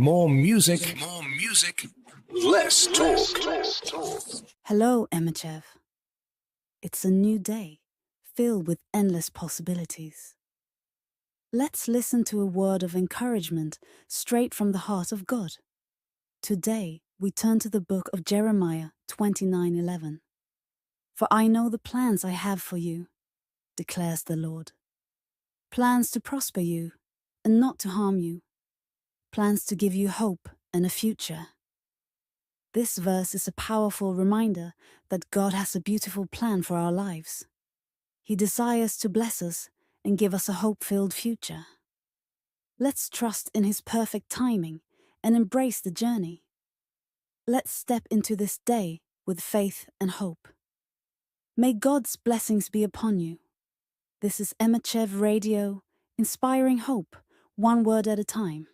More music. Less talk. Hello, Emmachev. It's a new day, filled with endless possibilities. Let's listen to a word of encouragement straight from the heart of God. Today, we turn to the book of Jeremiah 29:11. For I know the plans I have for you, declares the Lord. Plans to prosper you and not to harm you. Plans to give you hope and a future. This verse is a powerful reminder that God has a beautiful plan for our lives. He desires to bless us and give us a hope-filled future. Let's trust in His perfect timing and embrace the journey. Let's step into this day with faith and hope. May God's blessings be upon you. This is Emmachev Radio, inspiring hope, one word at a time.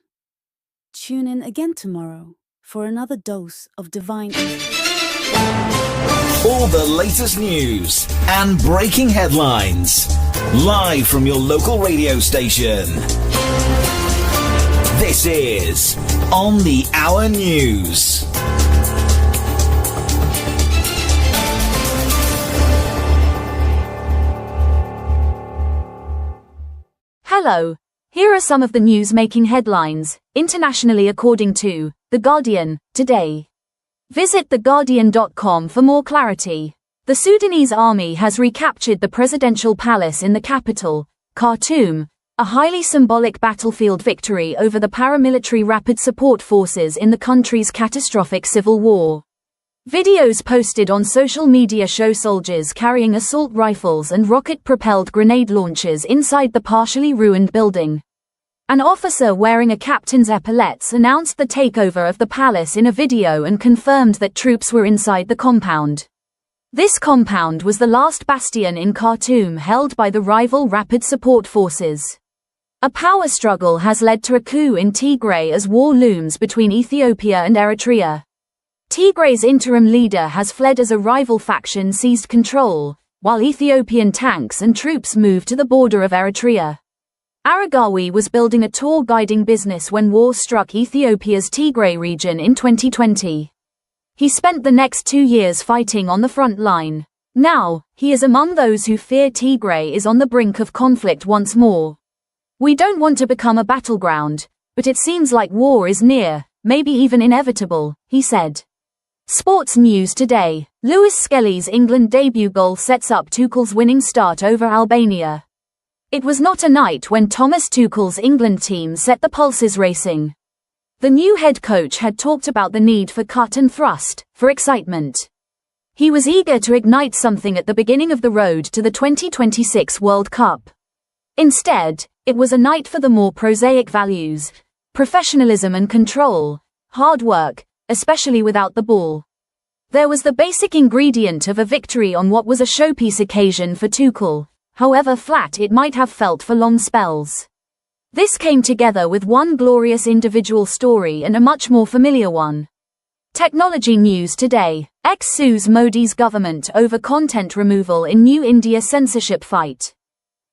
Tune in again tomorrow for another dose of divine influence. All the latest news and breaking headlines. Live from your local radio station. This is On the Hour News. Hello. Here are some of the news making headlines, internationally according to The Guardian, today. Visit theguardian.com for more clarity. The Sudanese army has recaptured the presidential palace in the capital, Khartoum, a highly symbolic battlefield victory over the paramilitary rapid support forces in the country's catastrophic civil war. Videos posted on social media show soldiers carrying assault rifles and rocket-propelled grenade launchers inside the partially ruined building. An officer wearing a captain's epaulettes announced the takeover of the palace in a video and confirmed that troops were inside the compound. This compound was the last bastion in Khartoum held by the rival rapid support forces. A power struggle has led to a coup in Tigray as war looms between Ethiopia and Eritrea. Tigray's interim leader has fled as a rival faction seized control, while Ethiopian tanks and troops moved to the border of Eritrea. Aragawi was building a tour guiding business when war struck Ethiopia's Tigray region in 2020. He spent the next 2 years fighting on the front line. Now, he is among those who fear Tigray is on the brink of conflict once more. We don't want to become a battleground, but it seems like war is near, maybe even inevitable, he said. Sports news today. Lewis Skelly's England debut goal sets up Tuchel's winning start over Albania. It was not a night when Thomas Tuchel's England team set the pulses racing. The new head coach had talked about the need for cut and thrust, for excitement. He was eager to ignite something at the beginning of the road to the 2026 World Cup. Instead, it was a night for the more prosaic values, professionalism and control, hard work, especially without the ball. There was the basic ingredient of a victory on what was a showpiece occasion for Tuchel, however flat it might have felt for long spells. This came together with one glorious individual story and a much more familiar one. Technology news today. X sues Modi's government over content removal in new India censorship fight.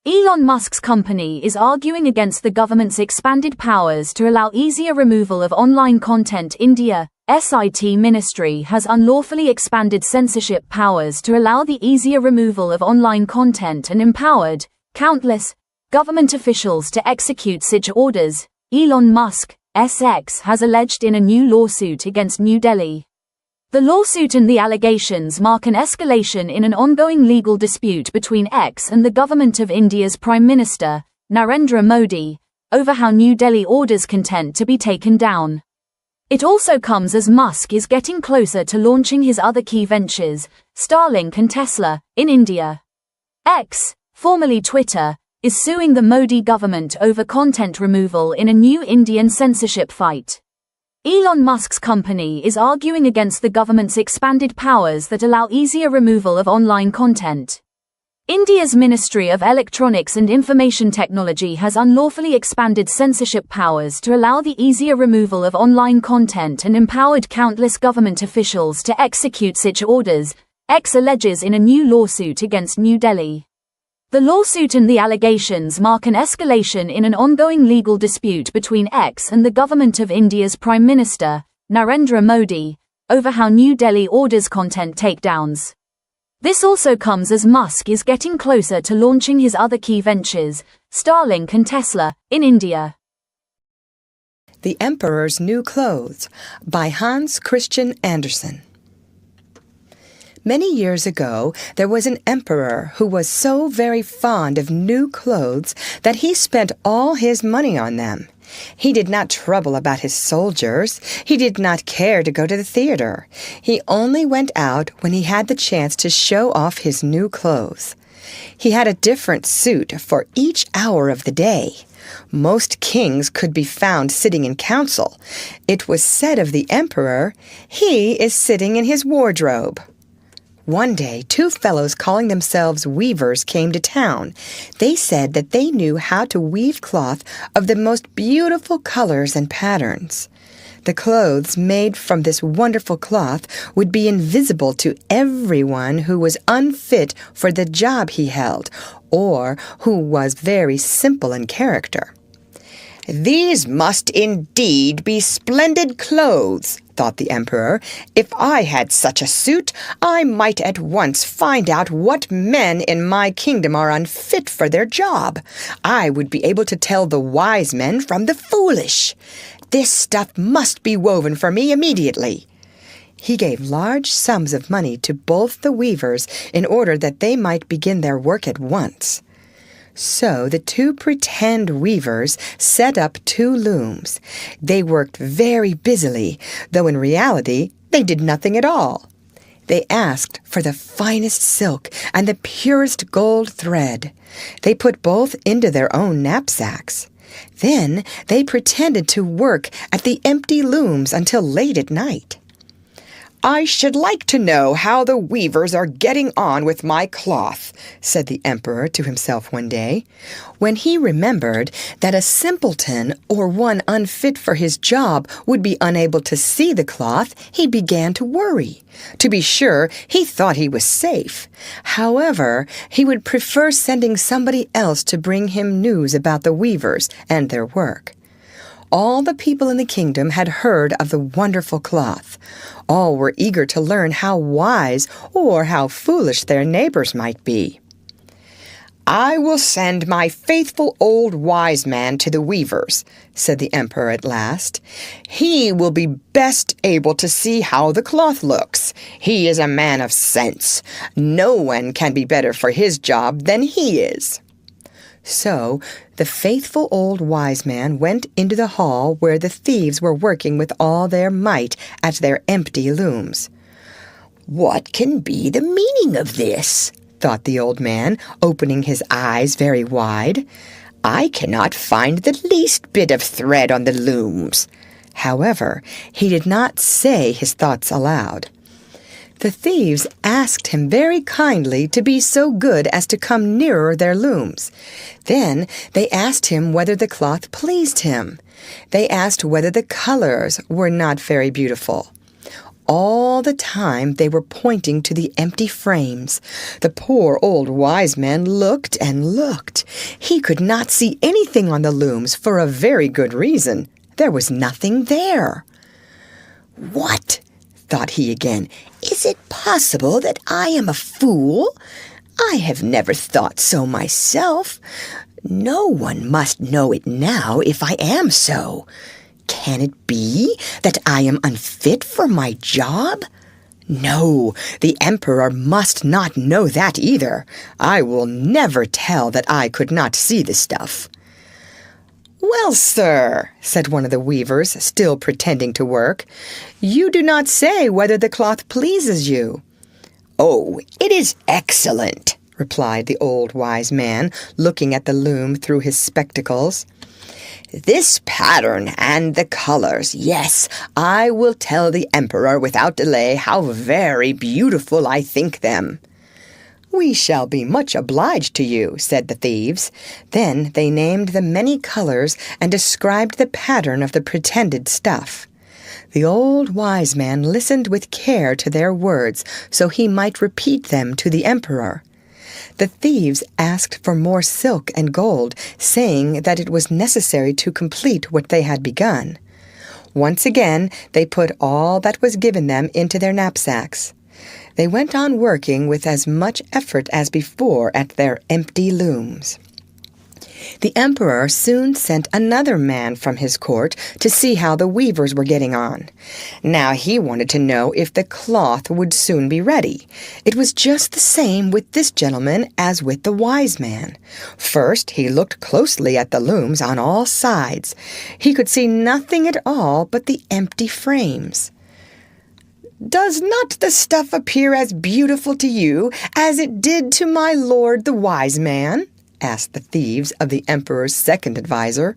Elon Musk's company is arguing against the government's expanded powers to allow easier removal of online content. India's IT ministry has unlawfully expanded censorship powers to allow the easier removal of online content and empowered countless government officials to execute such orders, Elon Musk's X has alleged in a new lawsuit against New Delhi. The lawsuit and the allegations mark an escalation in an ongoing legal dispute between X and the government of India's Prime Minister, Narendra Modi, over how New Delhi orders content to be taken down. It also comes as Musk is getting closer to launching his other key ventures, Starlink and Tesla, in India. X, formerly Twitter, is suing the Modi government over content removal in a new Indian censorship fight. Elon Musk's company is arguing against the government's expanded powers that allow easier removal of online content. India's Ministry of Electronics and Information Technology has unlawfully expanded censorship powers to allow the easier removal of online content and empowered countless government officials to execute such orders, X alleges in a new lawsuit against New Delhi. The lawsuit and the allegations mark an escalation in an ongoing legal dispute between X and the government of India's Prime Minister, Narendra Modi, over how New Delhi orders content takedowns. This also comes as Musk is getting closer to launching his other key ventures, Starlink and Tesla, in India. The Emperor's New Clothes by Hans Christian Andersen. Many years ago, there was an emperor who was so very fond of new clothes that he spent all his money on them. He did not trouble about his soldiers. He did not care to go to the theater. He only went out when he had the chance to show off his new clothes. He had a different suit for each hour of the day. Most kings could be found sitting in council. It was said of the emperor, "He is sitting in his wardrobe." One day, two fellows calling themselves weavers came to town. They said that they knew how to weave cloth of the most beautiful colors and patterns. The clothes made from this wonderful cloth would be invisible to everyone who was unfit for the job he held, or who was very simple in character. "These must indeed be splendid clothes," thought the emperor. "If I had such a suit, I might at once find out what men in my kingdom are unfit for their job. I would be able to tell the wise men from the foolish. This stuff must be woven for me immediately." He gave large sums of money to both the weavers in order that they might begin their work at once. So the two pretend weavers set up two looms. They worked very busily, though in reality they did nothing at all. They asked for the finest silk and the purest gold thread. They put both into their own knapsacks. Then they pretended to work at the empty looms until late at night. "I should like to know how the weavers are getting on with my cloth," said the emperor to himself one day. When he remembered that a simpleton or one unfit for his job would be unable to see the cloth, he began to worry. To be sure, he thought he was safe. However, he would prefer sending somebody else to bring him news about the weavers and their work. All the people in the kingdom had heard of the wonderful cloth. All were eager to learn how wise or how foolish their neighbors might be. "I will send my faithful old wise man to the weavers," said the emperor at last. "He will be best able to see how the cloth looks. He is a man of sense. No one can be better for his job than he is." So the faithful old wise man went into the hall where the thieves were working with all their might at their empty looms. "What can be the meaning of this?" thought the old man, opening his eyes very wide. "I cannot find the least bit of thread on the looms." However, he did not say his thoughts aloud. The thieves asked him very kindly to be so good as to come nearer their looms. Then they asked him whether the cloth pleased him. They asked whether the colors were not very beautiful. All the time they were pointing to the empty frames. The poor old wise man looked and looked. He could not see anything on the looms for a very good reason. There was nothing there. "What?" thought he again. "Is it possible that I am a fool? I have never thought so myself. No one must know it now if I am so. Can it be that I am unfit for my job? No, the emperor must not know that either. I will never tell that I could not see the stuff." "Well, sir," said one of the weavers, still pretending to work, "you do not say whether the cloth pleases you." "Oh, it is excellent," replied the old wise man, looking at the loom through his spectacles. "This pattern and the colors, yes, I will tell the emperor without delay how very beautiful I think them." "We shall be much obliged to you," said the thieves. Then they named the many colors and described the pattern of the pretended stuff. The old wise man listened with care to their words so he might repeat them to the emperor. The thieves asked for more silk and gold, saying that it was necessary to complete what they had begun. Once again, they put all that was given them into their knapsacks. They went on working with as much effort as before at their empty looms. The emperor soon sent another man from his court to see how the weavers were getting on. Now he wanted to know if the cloth would soon be ready. It was just the same with this gentleman as with the wise man. First, he looked closely at the looms on all sides. He could see nothing at all but the empty frames. "Does not the stuff appear as beautiful to you as it did to my lord the wise man?" asked the thieves of the emperor's second adviser.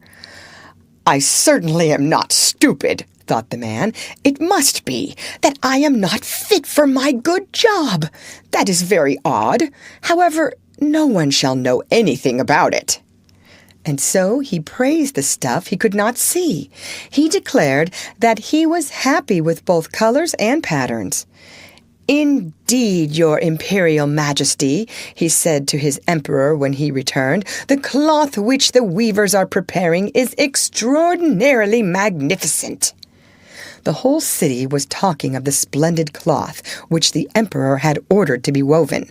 "I certainly am not stupid," thought the man. "It must be that I am not fit for my good job. That is very odd. However, no one shall know anything about it." And so he praised the stuff he could not see. He declared that he was happy with both colors and patterns. "Indeed, your imperial majesty," he said to his emperor when he returned, "the cloth which the weavers are preparing is extraordinarily magnificent." The whole city was talking of the splendid cloth which the emperor had ordered to be woven.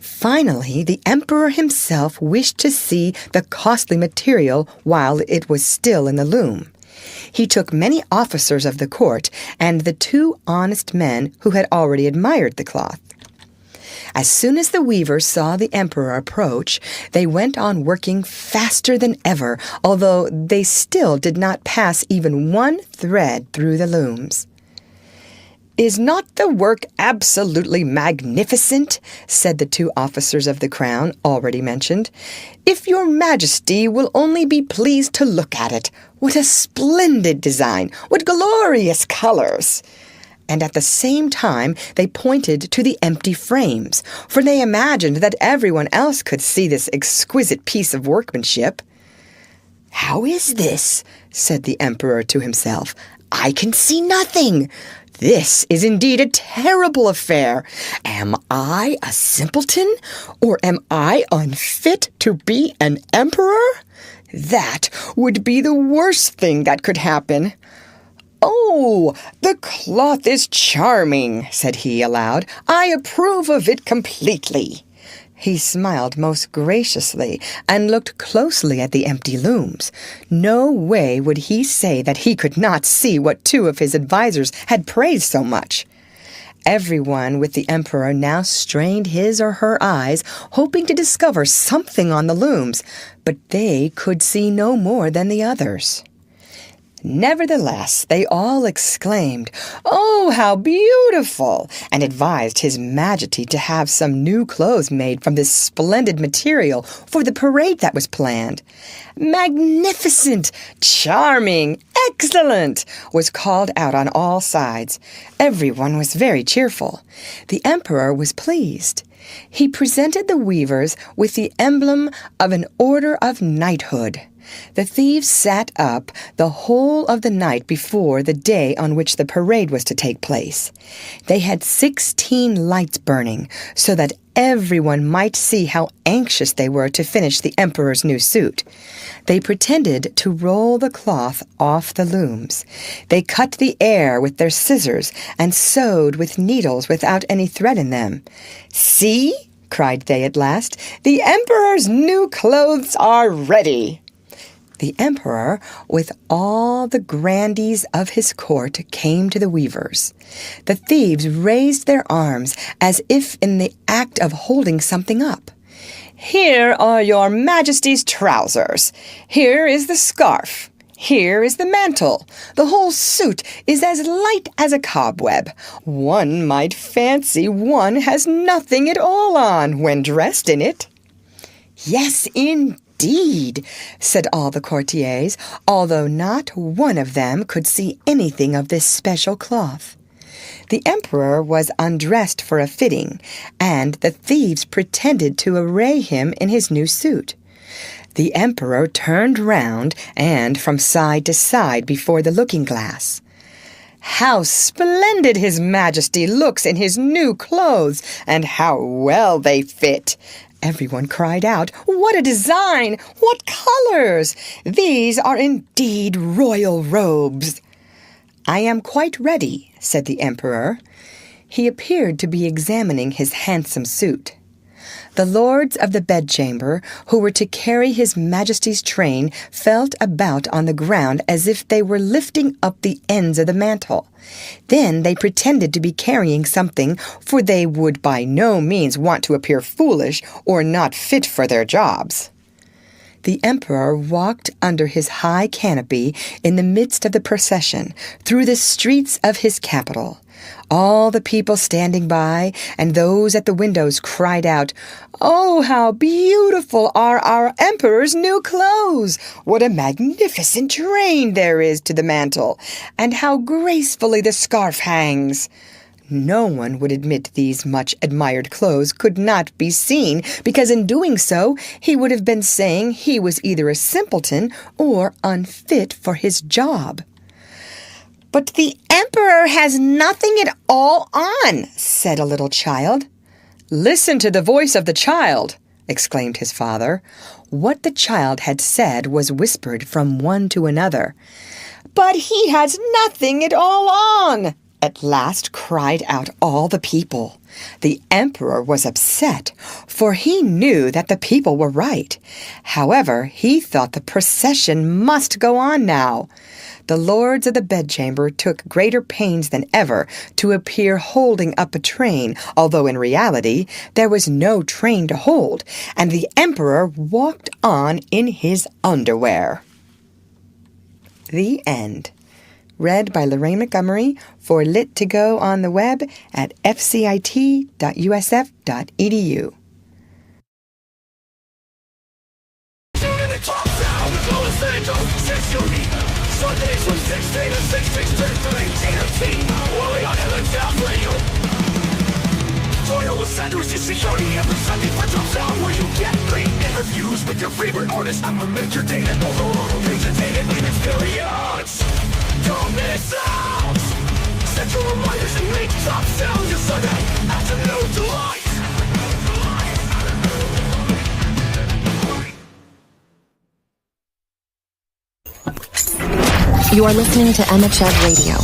Finally, the emperor himself wished to see the costly material while it was still in the loom. He took many officers of the court and the 2 honest men who had already admired the cloth. As soon as the weavers saw the emperor approach, they went on working faster than ever, although they still did not pass even one thread through the looms. "Is not the work absolutely magnificent?" said the 2 officers of the crown already mentioned. "If your majesty will only be pleased to look at it, what a splendid design! What glorious colors!" And at the same time they pointed to the empty frames, for they imagined that everyone else could see this exquisite piece of workmanship. "How is this?" said the emperor to himself. "I can see nothing. This is indeed a terrible affair. Am I a simpleton, or am I unfit to be an emperor? That would be the worst thing that could happen. Oh, the cloth is charming," said he aloud. "I approve of it completely." He smiled most graciously and looked closely at the empty looms. No way would he say that he could not see what 2 of his advisers had praised so much. Everyone with the emperor now strained his or her eyes, hoping to discover something on the looms, but they could see no more than the others. Nevertheless, they all exclaimed, "Oh, how beautiful!" and advised His Majesty to have some new clothes made from this splendid material for the parade that was planned. "Magnificent! Charming! Excellent!" was called out on all sides. Everyone was very cheerful. The emperor was pleased. He presented the weavers with the emblem of an order of knighthood. The thieves sat up the whole of the night before the day on which the parade was to take place. They had 16 lights burning, so that everyone might see how anxious they were to finish the emperor's new suit. They pretended to roll the cloth off the looms. They cut the air with their scissors and sewed with needles without any thread in them. "See," cried they at last, "the emperor's new clothes are ready." The emperor, with all the grandees of his court, came to the weavers. The thieves raised their arms as if in the act of holding something up. "Here are your majesty's trousers. Here is the scarf. Here is the mantle. The whole suit is as light as a cobweb. One might fancy one has nothing at all on when dressed in it." "Yes, indeed," said all the courtiers, although not one of them could see anything of this special cloth. The emperor was undressed for a fitting, and the thieves pretended to array him in his new suit. The emperor turned round and from side to side before the looking-glass. "How splendid His Majesty looks in his new clothes, and how well they fit!" Everyone cried out, "What a design! What colors! These are indeed royal robes!" "I am quite ready," said the emperor. He appeared to be examining his handsome suit. The lords of the bedchamber, who were to carry His Majesty's train, felt about on the ground as if they were lifting up the ends of the mantle. Then they pretended to be carrying something, for they would by no means want to appear foolish or not fit for their jobs. The emperor walked under his high canopy in the midst of the procession, through the streets of his capital. All the people standing by and those at the windows cried out, "Oh, how beautiful are our emperor's new clothes! What a magnificent train there is to the mantle! And how gracefully the scarf hangs!" No one would admit these much admired clothes could not be seen, because in doing so he would have been saying he was either a simpleton or unfit for his job. "But the emperor has nothing at all on," said a little child. "Listen to the voice of the child," exclaimed his father. What the child had said was whispered from one to another. "But he has nothing at all on," at last cried out all the people. The emperor was upset, for he knew that the people were right. However, he thought the procession must go on now. The lords of the bedchamber took greater pains than ever to appear holding up a train, although in reality there was no train to hold, and the emperor walked on in his underwear. The end. Read by Lorraine Montgomery for Lit to Go on the web at fcit.usf.edu. Sundays from 16 to 16 to 18 of tea. Only on Heaven's Down Radio. Toil with Sanders is security every Sunday for Drops Out, where you get great interviews with your favorite artists. I'm a major data, overall presentated in experience. Don't miss out. Set your reminders and make top sound your Sunday afternoon delight. You are listening to Emmachev Radio.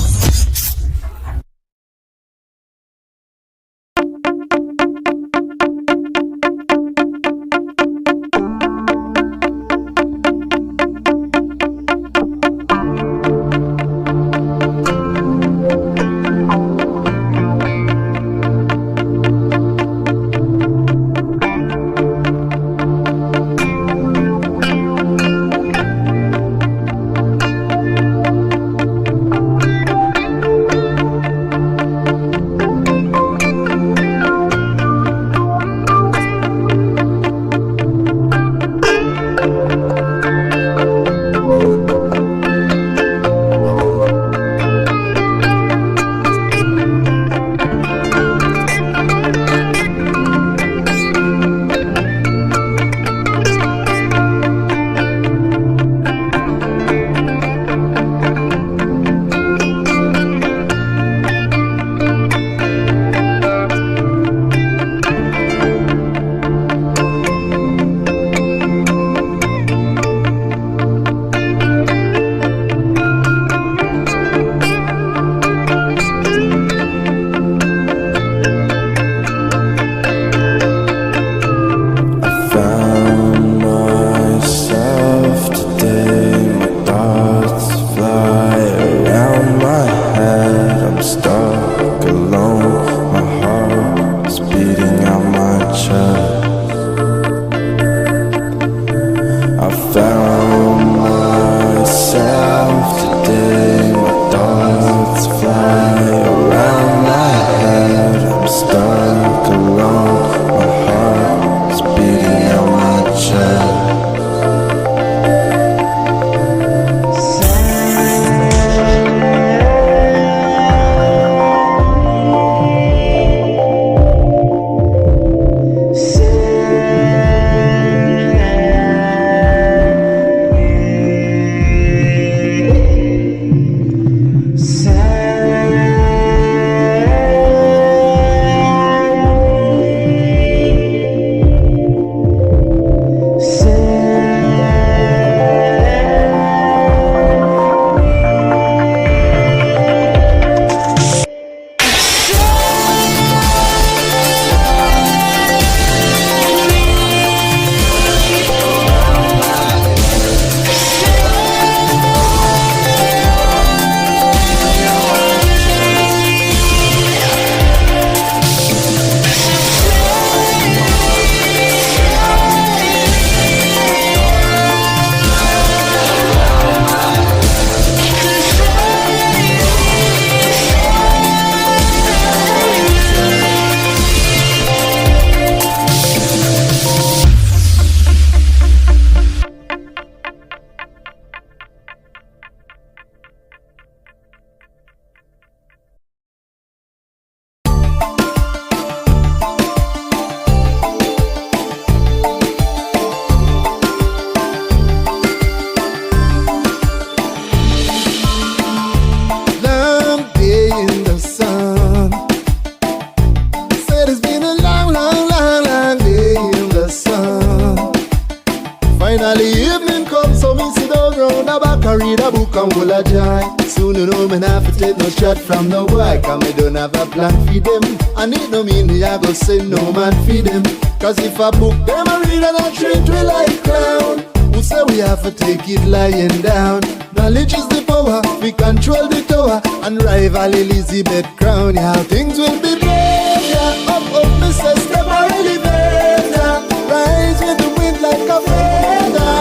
get no shot from no boy, cause me don't have a plan for them. And it no mean me I go say no man for them. Cause if I book them I read and I treat we like clown. Who say we have to take it lying down? Knowledge is the power, we control the tower, and rival Elizabeth crown. Yeah, things will be better. Up, me say step our elevator. Rise with the wind like a feather.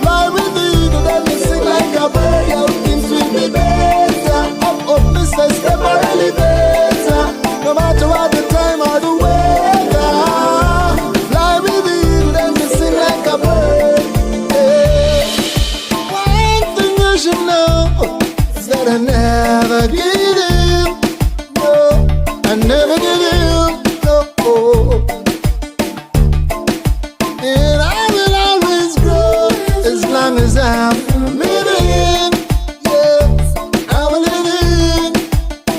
Fly with the eagle and we sing like a bird. Yeah, things will be better. Up, me say step our elevator. No matter what the time or the weather. Fly with the eagle and we sing like a bird. You know that I never give in. No, I never give in. No, and I will always grow as long as I'm living. Yes, I'm living.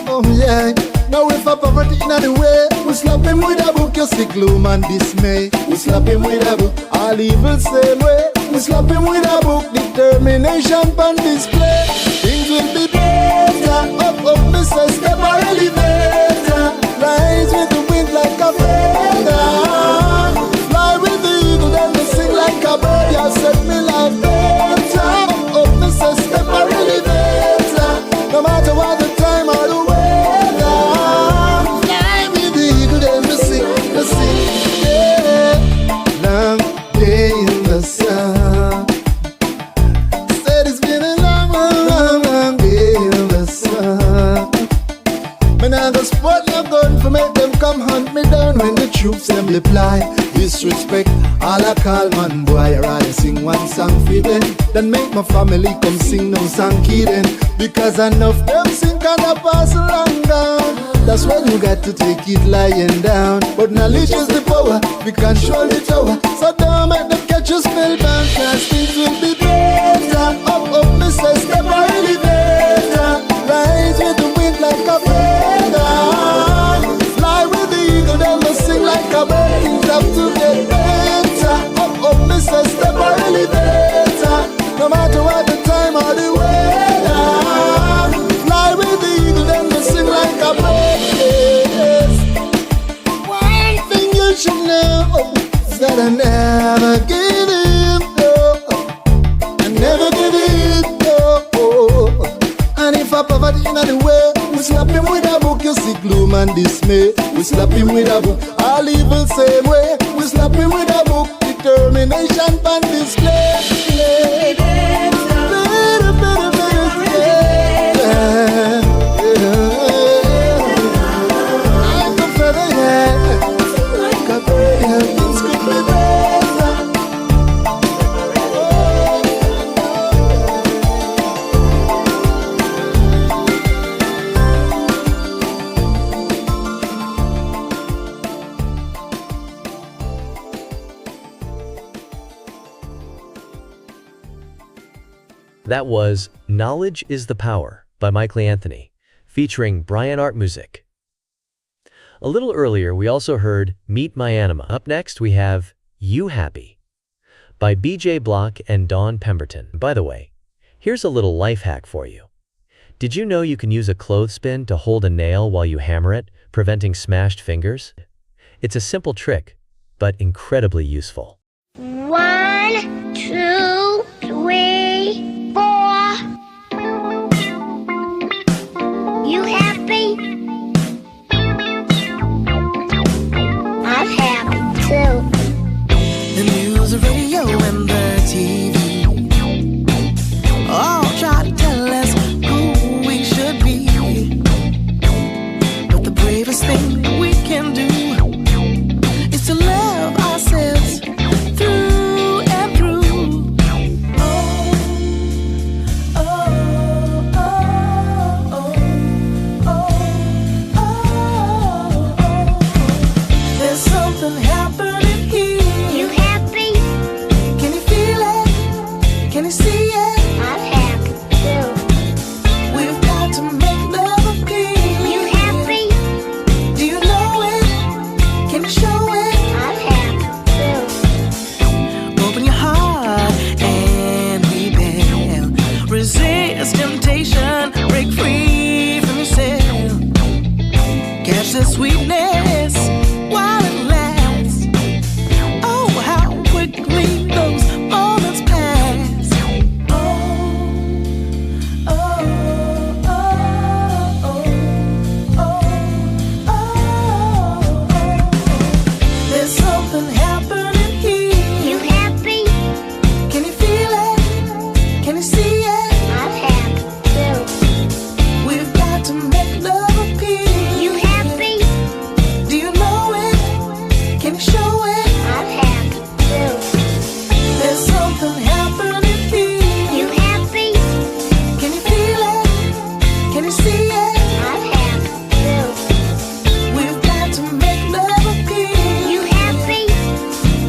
Oh yeah. Now if a poverty in the way, we slap him with a book. You see gloom and dismay. We slap him with a book. All evil same way. We slap him with a book. Determination on display. Things will be better. Up, me say step our elevator. Rise with the wind like a feather. Fly with the eagle then we sing like a bird. You set me like better. Up, me say step our elevator. No matter what the time or the weather. Fly with the eagle then we sing, yeah. Long day in the sun. Said it's been a long, long, long day in the sun. Man, I go spot no gun for make them come hunt me down when the troops them reply. Disrespect, all I call man boy. I rather sing one song for them than make my family come sing no song then. Because enough them sing and I pass along down. That's when you got to take it lying down. But knowledge is the power, we control the tower. So don't make them catch us spellbound, cause things will be better. Up, me say step our elevator. Rise with the wind like a feather. Fly with the eagle then we sing like a bird. Things have to get better. Up, me say step our elevator. No matter what the time or the weather. Fly with the eagle then we sing like a bird. Yes. One thing you should know is that I never give in. No. I never give in. No. And if I poverty in the way, we slap him with a book. You see gloom and dismay. We slap him with a book. All evil same way. We slap him with a book. Determination on display. That was Knowledge is the Power by Michael Anthony, featuring Brian Art Music. A little earlier, we also heard Meet My Anima. Up next, we have You Happy by BJ Block and Dawn Pemberton. By the way, here's a little life hack for you. Did you know you can use a clothespin to hold a nail while you hammer it, preventing smashed fingers? It's a simple trick, but incredibly useful. 1, 2, 3, 4. You happy? I'm happy too. The news, the radio, and the TV all try to tell us who we should be. But the bravest thing we can do is to love ourselves through and through. Oh, oh, oh, oh, oh, oh, oh. There's something happening here. You happy? Can you feel it? Can you see it? I'm happy too. We've got to make love appeal. You happy? Do you know it? the sweetness while it lasts. Oh, how quickly those moments pass. Oh, oh, oh, oh, oh, oh, oh. There's something happening here. You happy? Can you feel it? Can you see it? I'm happy too. We've got to make love appear. You happy? Do you know it? Can you show it? I'm happy too. There's something happening here. You happy? Can you feel it? Can you see it? I'm happy too. We've got to make love appear. You happy?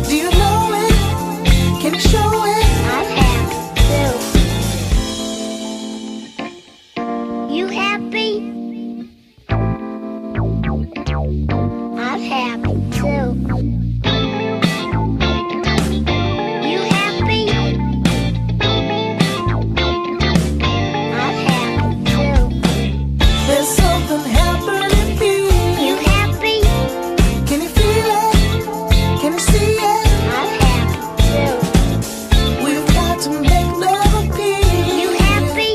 Do you know it? Can you show it? I'm happy too. You happy? I'm happy too. You happy? I'm happy too. There's something happening here. You happy? Can you feel it? Can you see it? I'm happy too. We've got to make love appear. You happy?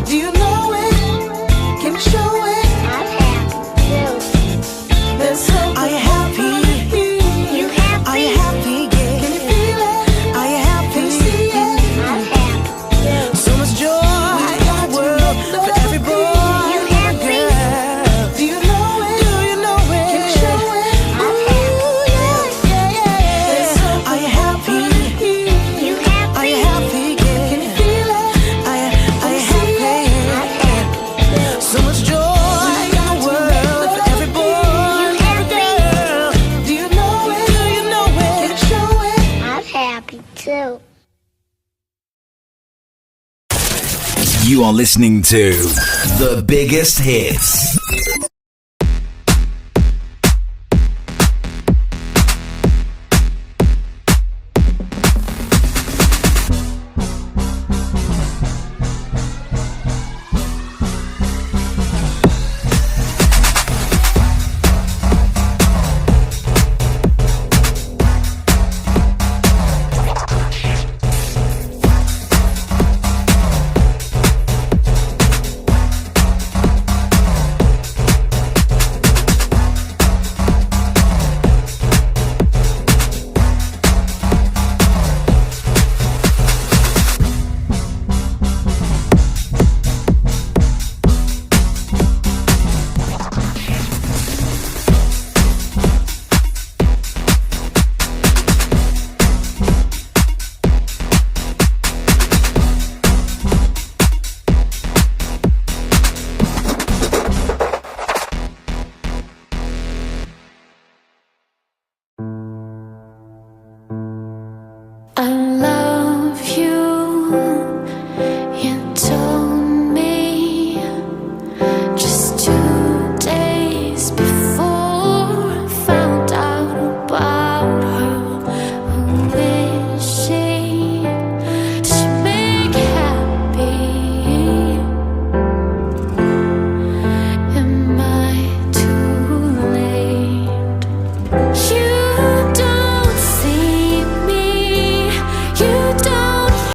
Do you know it? Can you show it? I'm happy too. There's something. Are you happy? You happy? Are you happy? Yeah. Can you feel it? Are you happy? Can you see it? I'm happy too. So much joy in the world for every boy You and happy? girl. Do you know it? Do you know it? Can you show it? I'm happy. Yeah, yeah, yeah. Are you happy? You happy? Are you happy? Yeah. Can you feel it? Are you happy? I'm happy too. So much joy in the world for every boy and every girl. Do you know it? Do you know it? Can you show it? I'm happy too. You are listening to The Biggest Hits.